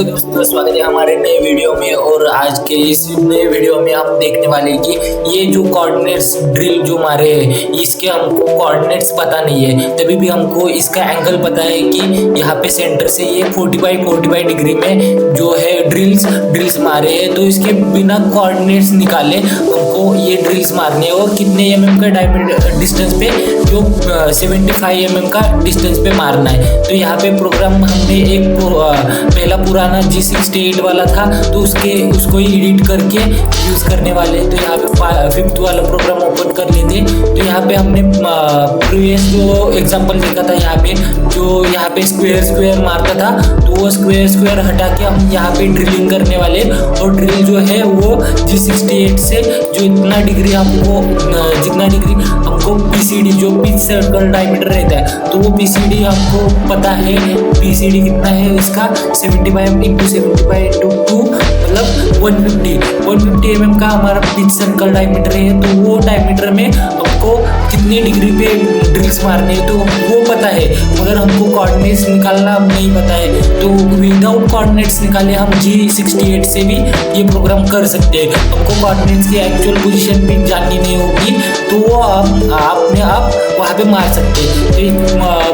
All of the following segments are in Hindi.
दोस्तों स्वागत है हमारे नए वीडियो में। और आज के इस नए वीडियो में हम देखने वाले हैं कि ये जो कोऑर्डिनेट्स ड्रिल जो मारे हैं इसके हमको कोऑर्डिनेट्स पता नहीं है, तभी भी हमको इसका एंगल पता है कि यहाँ पे सेंटर से ये 45 डिग्री में जो है ड्रिल्स मारे हैं। तो इसके बिना कोऑर्डिनेट्स निकाले हमको ये ड्रिल्स मारने हैं और कितने mm का डायमीटर डिस्टेंस पे, जो 75 mm का डिस्टेंस पे मारना है। तो यहाँ पे प्रोग्राम हमने एक पहला पुराना G68 वाला था तो उसको ही एडिट करके यूज़ करने वाले। तो यहाँ पे 5th वाला प्रोग्राम ओपन कर लेते। तो यहाँ पे हमने प्रीवियस जो एग्जांपल देखा था, यहाँ पे स्क्वायर मारता था, तो वो स्क्वायर हटा के हम यहाँ पे ड्रिलिंग करने वाले। और ड्रिल जो है वो G68 से जो जितना डिग्री हमको PCD जो पिच सर्कल डायमीटर रहता है, तो वो PCD हमको पता है। PCD कितना है इसका 75 × 75 × 2 मतलब 150 mm का हमारा पिच सर्कल डायमीटर है। तो वो डायमीटर में हमको कितने डिग्री पे ड्रिल्स मारने हैं तो वो पता है, मगर हमको कोऑर्डिनेट्स निकालना नहीं पता है। तो विदाउट कोऑर्डिनेट्स निकाले हम G68 से भी ये प्रोग्राम कर सकते हैं। हमको कोऑर्डिनेट्स की एक्चुअल पोजीशन भी जाननी नहीं होगी, तो वो अपने आप वहाँ पे मार सकते हैं। तो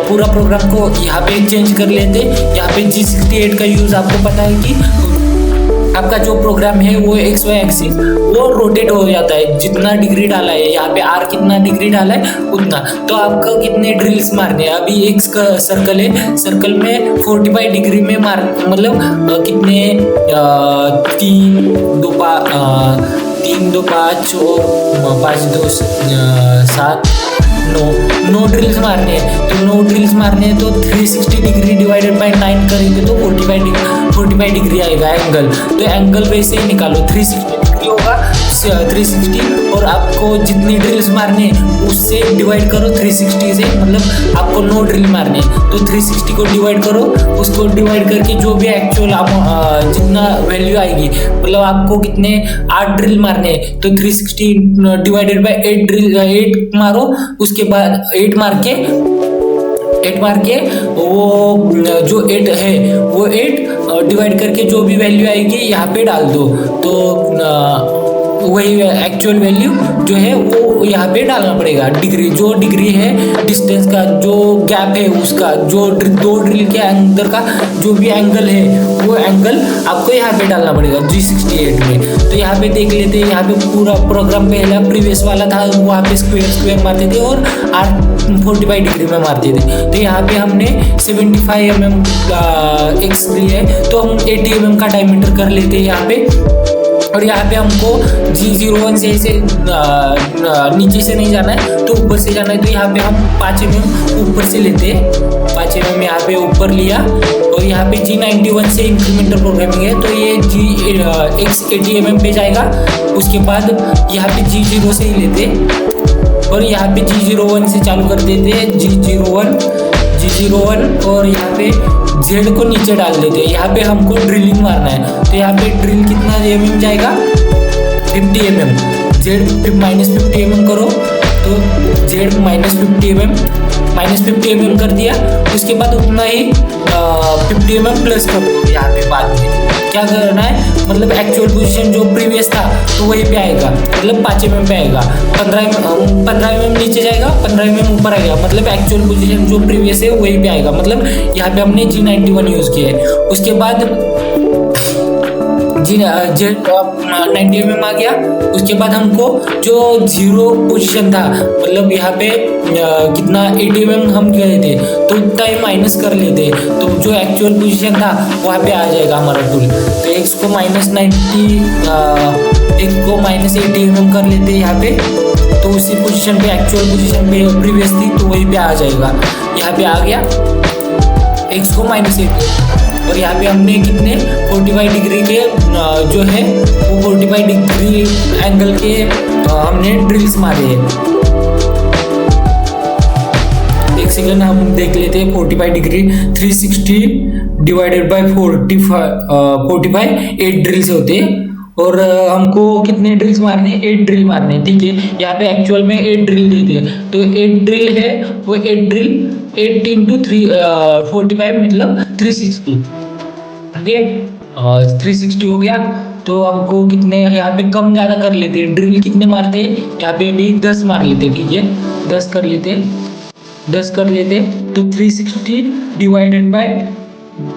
पूरा प्रोग्राम को यहाँ पे चेंज कर लेते। यहाँ पे G68 का यूज़ आपको पता है कि आपका जो प्रोग्राम है वो XY एक्सिस वो रोटेट हो जाता है, जितना डिग्री डाला है यहाँ पे R कितना डिग्री डाला है उतना। तो आपको कितने ड्रिल्स मारने हैं, अभी एक सर्कल है, सर्कल में 45 डिग्री में मतलब कितने 3 2 5 और 5 2 7 9 ड्रिल्स मारने हैं। तो 9 ड्रिल्स मारने हैं तो 360 डिग्री डिवाइडेड बाय 9 करेंगे तो 45 डिग्री आएगा एंगल। तो एंगल वैसे ही निकालो, 360 डिग्री होगा 360, और आपको जितनी ड्रिल्स मारने हैं उससे डिवाइड करो 360 से, मतलब आपको 9 ड्रिल मारने हैं तो 360 को डिवाइड करो, उसको डिवाइड करके जो भी एक्चुअल जितना वैल्यू आएगी, मतलब आपको कितने 8 ड्रिल मारने हैं तो 360 डिवाइडेड बाय 8 मारो। उसके बाद 8 मार के वो जो 8 है वो 8 डिवाइड करके जो भी वैल्यू आएगी यहाँ पे डाल दो। तो वही एक्चुअल वैल्यू जो है वो यहाँ पे डालना पड़ेगा। जो डिग्री है डिस्टेंस का, जो गैप है उसका, जो 2 ड्रिल के अंदर का जो भी एंगल है वो एंगल आपको यहाँ पे डालना पड़ेगा G68 में। तो यहाँ पे देख लेते हैं, यहाँ पे पूरा प्रोग्राम पहला प्रीवियस वाला था, वहाँ पे स्क्वायर मारते थे और R 45 डिग्री में मारते थे। तो यहाँ पे हमने 75 mm का X लिया है तो हम 80 mm का डायमीटर कर लेते हैं यहाँ पे। और यहाँ पे हमको G01 से नीचे से नहीं जाना है तो ऊपर से जाना है। तो यहाँ पे हम 5 mm ऊपर से लेते हैं, 5 mm यहाँ पे ऊपर लिया। और यहाँ पे G91 से इंक्रीमेंटल प्रोग्रामिंग है तो ये X80 mm पे जाएगा। उसके बाद यहाँ पे G0 से ही लेते और यहाँ पे G01 से चालू कर देते हैं, G01 और यहाँ पे Z को नीचे डाल देते हैं। यहाँ पे हमको ड्रिलिंग मारना है तो यहाँ पे ड्रिल कितना mm जाएगा 50 mm, Z -50 mm करो तो Z -50 mm कर दिया। उसके बाद उतना ही 50 mm प्लस कर दो। यहाँ पे बाद में क्या करना है, मतलब एक्चुअल पोजीशन जो प्रीवियस था तो वही पे आएगा, मतलब 5 mm पे आएगा। 15 mm नीचे जाएगा, 15 mm ऊपर आएगा, मतलब एक्चुअल पोजीशन जो प्रीवियस है वही पे आएगा। मतलब यहाँ पे हमने G91 यूज़ किया है। उसके बाद Z90 mm आ गया। उसके बाद हमको जो 0 पोजीशन था, मतलब यहाँ पे कितना 80 mm हम गए थे तो उतना ही माइनस कर लेते तो जो एक्चुअल पोजीशन था वहाँ पे आ जाएगा हमारा टूल। तो X को -80 mm कर लेते यहाँ पे, तो उसी पोजीशन पे एक्चुअल पोजीशन पे प्रीवियस थी तो वही पे आ जाएगा। यहाँ पे आ गया X को -80 और यहाँ पे हमने कितने 45 डिग्री के जो है वो 45 डिग्री एंगल के हमने ड्रिल्स मारे हैं। एक सेकंड हम देख लेते हैं 45 डिग्री 360 डिवाइडेड बाय 45 8 ड्रिल्स होते हैं। और हमको कितने ड्रिल्स मारने हैं, 8 ड्रिल मारने हैं, ठीक है। यहाँ पे एक्चुअल में 8 ड्रिल देते हैं तो 8 ड्रिल है वो 8 ड्रिल 8 × 3 45 मतलब 360, ठीक है। 360 हो गया। तो हमको कितने यहाँ पे कम ज़्यादा कर लेते हैं, ड्रिल कितने मारते हैं यहाँ पे भी 10 मार लेते, ठीक है 10 कर लेते, 10 कर लेते। तो 360 डिवाइडेड बाय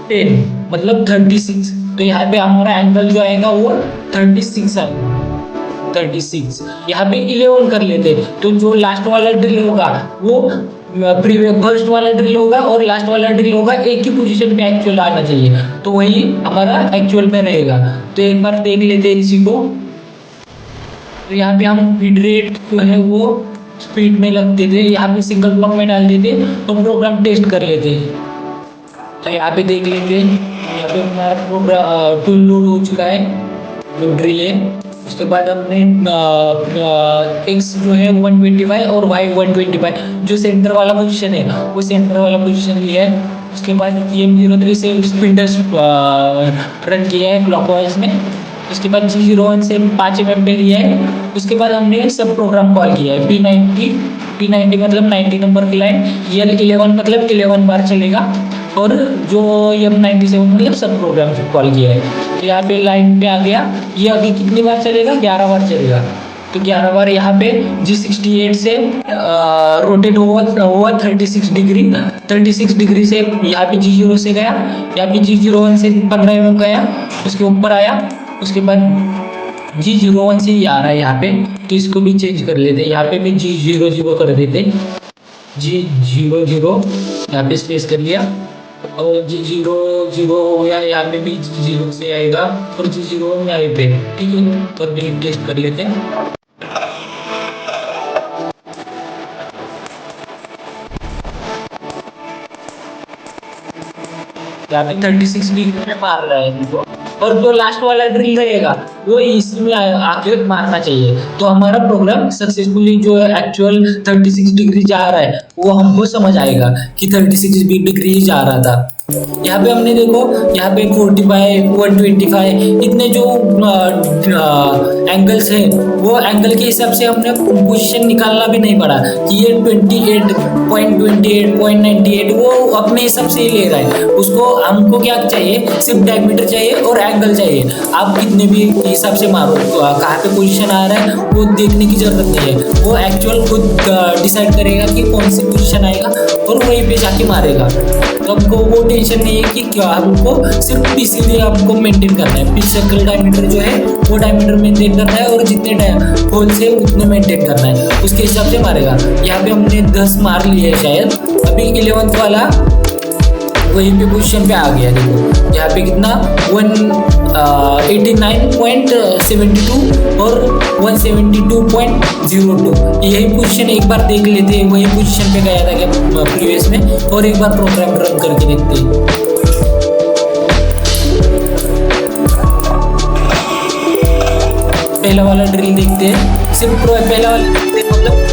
10 मतलब 36। तो यहाँ पे हमारा एंगल जो आएगा वो 36 आएगा, 36। यहाँ पे 11 कर लेते, तो जो लास्ट वाला ड्रिल होगा वो फर्स्ट वाला ड्रिल होगा और लास्ट वाला ड्रिल होगा एक ही पोजीशन पे एक्चुअल आना चाहिए, तो वही हमारा एक्चुअल में रहेगा। तो एक बार देख लेते हैं इसी को। तो यहाँ पे हम फीड रेट जो है वो स्पीड में लगते थे, यहाँ पे सिंगल ब्लॉक में डाल देते तो प्रोग्राम टेस्ट कर लेते। तो यहाँ पे देख लेते हैं, यहाँ पे हमारा प्रोग्राम टूल लोड हो चुका है, जो ड्रिल है। उसके बाद हमने एक्स जो है 125 और वाई 125 जो सेंटर वाला पोजीशन है वो सेंटर वाला पोजीशन लिया है। उसके बाद TM03 से स्पिंडर्स रन किया है क्लॉकवाइज में। उसके बाद G01 से 5 mm पे लिया है। उसके बाद हमने सब प्रोग्राम कॉल किया है, P90 मतलब 90 नंबर की लाइन, L11 मतलब 11 बार चलेगा, और जो M97 मतलब सब प्रोग्राम कॉल किया है। तो यहाँ पे लाइन पे आ गया, ये अभी कितनी बार चलेगा 11 बार चलेगा। तो 11 बार यहाँ पे G68 से रोटेट हुआ 36 डिग्री से यहाँ पे G0 से गया, यहाँ पे G01 से 15 mm गया, उसके ऊपर आया। उसके बाद G01 से ही आ रहा है यहाँ पे, तो इसको भी चेंज कर लेते, यहाँ पे भी G00 कर देते, G00 यहाँ पे स्पेस कर लिया, और G00 हो गया, यहाँ पे भी G0 से आएगा और G01 यहाँ पे, ठीक है। तो अभी टेस्ट कर लेते हैं। यहाँ पे 36 डिग्री में मार रहा है, और जो लास्ट वाला ड्रिल रहेगा वो इसमें आके मारना चाहिए। तो हमारा प्रोग्राम सक्सेसफुली जो एक्चुअल 36 डिग्री जा रहा है वो हमको समझ आएगा कि 36 डिग्री ही जा रहा था। यहाँ पे हमने देखो, यहाँ पे 45, 125 इतने जो एंगल्स हैं वो एंगल के हिसाब से हमने पोजीशन निकालना भी नहीं पड़ा कि ये 28.28, 0.98 वो अपने हिसाब से ही ले रहा है। उसको हमको क्या चाहिए, सिर्फ डायमीटर चाहिए और एंगल चाहिए। आप कितने भी हिसाब से मारो, कहाँ पे पोजीशन आ रहा है वो देखने की जरूरत नहीं है, वो एक्चुअल खुद डिसाइड करेगा कि कौन सी पोजीशन आएगा और वहीं पे जाके मारेगा। तो हमको वो टेंशन नहीं है कि क्या, हमको सिर्फ इसीलिए आपको मेंटेन करना है, पिच सर्कल डायमीटर जो है वो डायमीटर मेंटेन करना है और जितने होल से उतने मेंटेन करना है, उसके हिसाब से मारेगा। यहाँ पे हमने 10 मार लिए शायद, अभी 11th वाला वहीं पे पोजीशन पे आ गया। देखो यहाँ पे कितना 189.72 और 172.02, यही पोजीशन एक बार देख लेते हैं, वही पोजीशन पे गया था क्या प्रीवियस में, और एक बार प्रोग्राम रन करके देखते हैं। पहला वाला ड्रिल देखते हैं, सिर्फ पहला वाला मतलब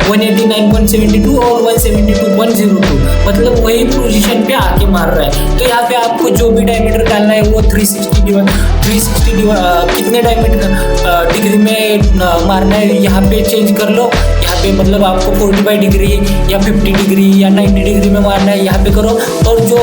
189.72 और 172.02 मतलब वही पोजीशन पे आके मार रहा है। तो यहाँ पे आपको जो भी डायमीटर डालना है वो 360 कितने डायमीटर डिग्री में मारना है यहाँ पे चेंज कर लो। यहाँ पे मतलब आपको 45 डिग्री या 50 डिग्री या 90 डिग्री में मारना है, यहाँ पे करो। और जो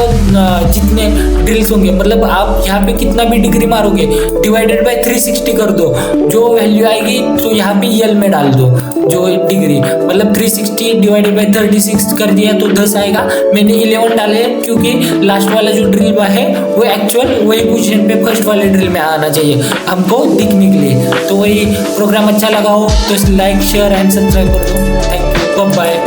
जितने ड्रिल्स होंगे मतलब आप यहाँ पे कितना भी डिग्री मारोगे डिवाइडेड बाय 360 कर दो, जो वैल्यू आएगी तो यहाँ पे यल में डाल दो जो डिग्री, मतलब 360 डिवाइडेड बाय 36 कर दिया तो 10 आएगा। मैंने 11 डाले क्योंकि लास्ट वाला जो ड्रिल है वो एक्चुअल वही पोजीशन पे फर्स्ट वाले ड्रिल में आना चाहिए हमको दिखने के लिए। तो वही प्रोग्राम अच्छा लगा हो तो लाइक शेयर एंड सब्सक्राइब कर दो। Thank you, bye.